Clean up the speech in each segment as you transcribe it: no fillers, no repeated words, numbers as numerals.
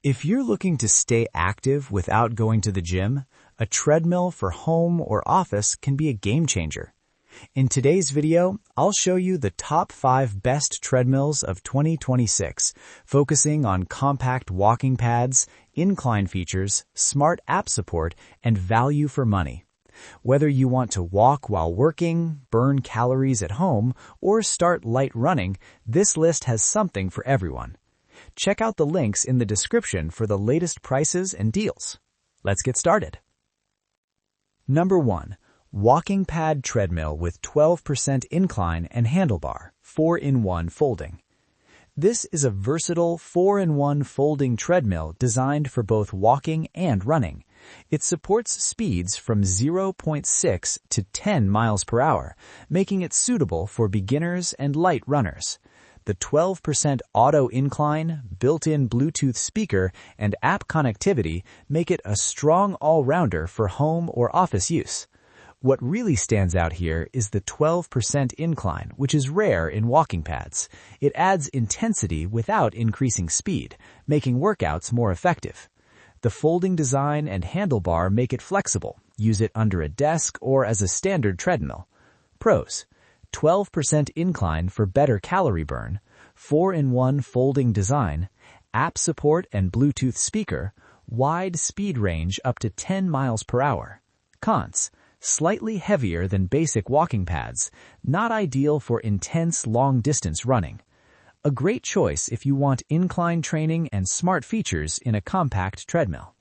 If you're looking to stay active without going to the gym, a treadmill for home or office can be a game changer. In today's video, I'll show you the top 5 best treadmills of 2026, focusing on compact walking pads, incline features, smart app support, and value for money. Whether you want to walk while working, burn calories at home, or start light running, this list has something for everyone. Check out the links in the description for the latest prices and deals. Let's get started. Number 1. Walking Pad Treadmill with 12% incline and handlebar, 4-in-1 folding. This is a versatile 4-in-1 folding treadmill designed for both walking and running. It supports speeds from 0.6 to 10 miles per hour, making it suitable for beginners and light runners. The 12% auto incline, built-in Bluetooth speaker, and app connectivity make it a strong all-rounder for home or office use. What really stands out here is the 12% incline, which is rare in walking pads. It adds intensity without increasing speed, making workouts more effective. The folding design and handlebar make it flexible. Use it under a desk or as a standard treadmill. Pros: 12% incline for better calorie burn, 4-in-1 folding design, app support and Bluetooth speaker, wide speed range up to 10 miles per hour. Cons: slightly heavier than basic walking pads, not ideal for intense long-distance running. A great choice if you want incline training and smart features in a compact treadmill.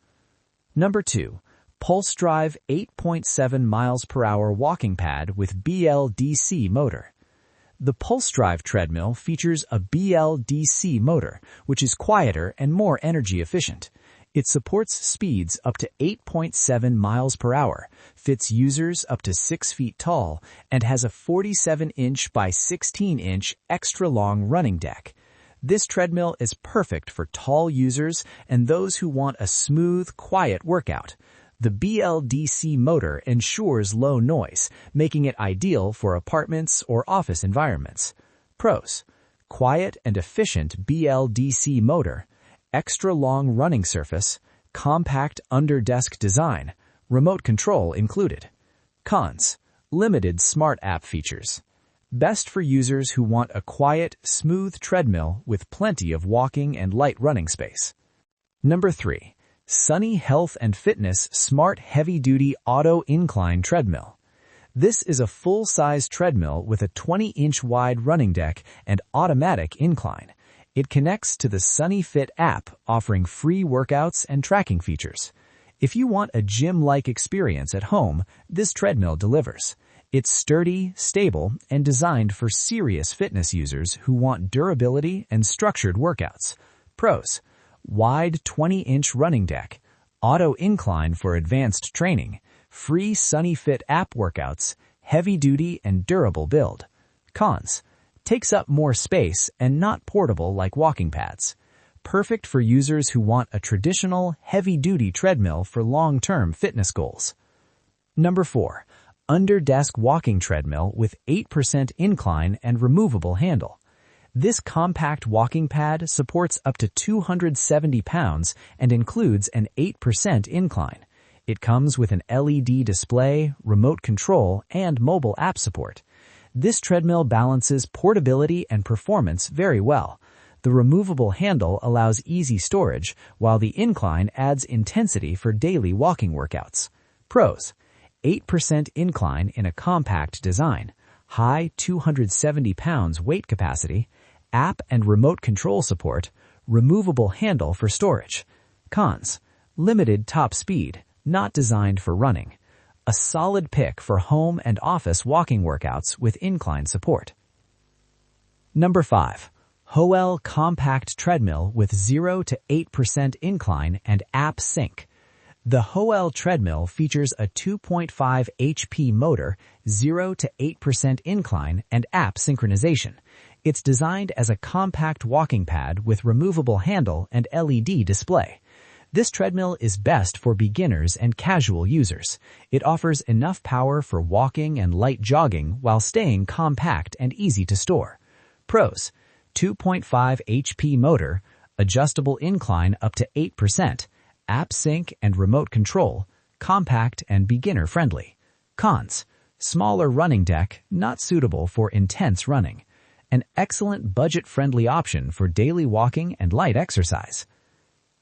Number 2. PulseDrive 8.7 miles per hour walking pad with BLDC motor. The PulseDrive treadmill features a BLDC motor, which is quieter and more energy efficient. It supports speeds up to 8.7 miles per hour, fits users up to 6 feet tall, and has a 47-inch by 16-inch extra-long running deck. This treadmill is perfect for tall users and those who want a smooth, quiet workout. The BLDC motor ensures low noise, making it ideal for apartments or office environments. Pros: quiet and efficient BLDC motor, extra long running surface, compact under-desk design, remote control included. Cons: limited smart app features. Best for users who want a quiet, smooth treadmill with plenty of walking and light running space. Number 3. Sunny Health and Fitness Smart Heavy-Duty Auto Incline Treadmill. This is a full-size treadmill with a 20-inch wide running deck and automatic incline. It connects to the Sunny Fit app, offering free workouts and tracking features. If you want a gym-like experience at home, this treadmill delivers. It's sturdy, stable, and designed for serious fitness users who want durability and structured workouts. Pros: wide 20-inch running deck, auto incline for advanced training, free Sunny Fit app workouts, heavy-duty and durable build. Cons: takes up more space and not portable like walking pads. Perfect for users who want a traditional, heavy-duty treadmill for long-term fitness goals. Number 4. Under-desk walking treadmill with 8% incline and removable handle. This compact walking pad supports up to 270 pounds and includes an 8% incline. It comes with an LED display, remote control, and mobile app support. This treadmill balances portability and performance very well. The removable handle allows easy storage, while the incline adds intensity for daily walking workouts. Pros: 8% incline in a compact design, high 270 pounds weight capacity, app and remote control support, removable handle for storage. Cons: limited top speed, not designed for running. A solid pick for home and office walking workouts with incline support. Number 5. HOELLL Compact Treadmill with 0 to 8% incline and app sync. The HOELLL treadmill features a 2.5 HP motor, 0 to 8% incline, and app synchronization. It's designed as a compact walking pad with removable handle and LED display. This treadmill is best for beginners and casual users. It offers enough power for walking and light jogging while staying compact and easy to store. Pros: 2.5 HP motor, adjustable incline up to 8%, app sync and remote control, compact and beginner-friendly. Cons: smaller running deck, not suitable for intense running. An excellent budget-friendly option for daily walking and light exercise.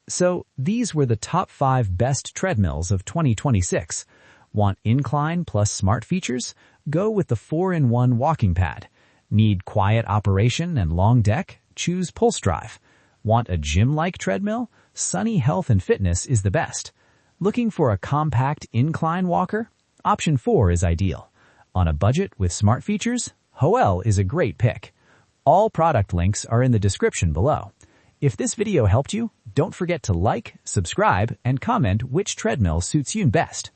So, these were the top 5 best treadmills of 2026. Want incline plus smart features? Go with the 4-in-1 walking pad. Need quiet operation and long deck? Choose PulseDrive. Want a gym-like treadmill? Sunny Health and Fitness is the best. Looking for a compact incline walker? Option 4 is ideal. On a budget with smart features? HOELLL is a great pick. All product links are in the description below. If this video helped you, don't forget to like, subscribe, and comment which treadmill suits you best.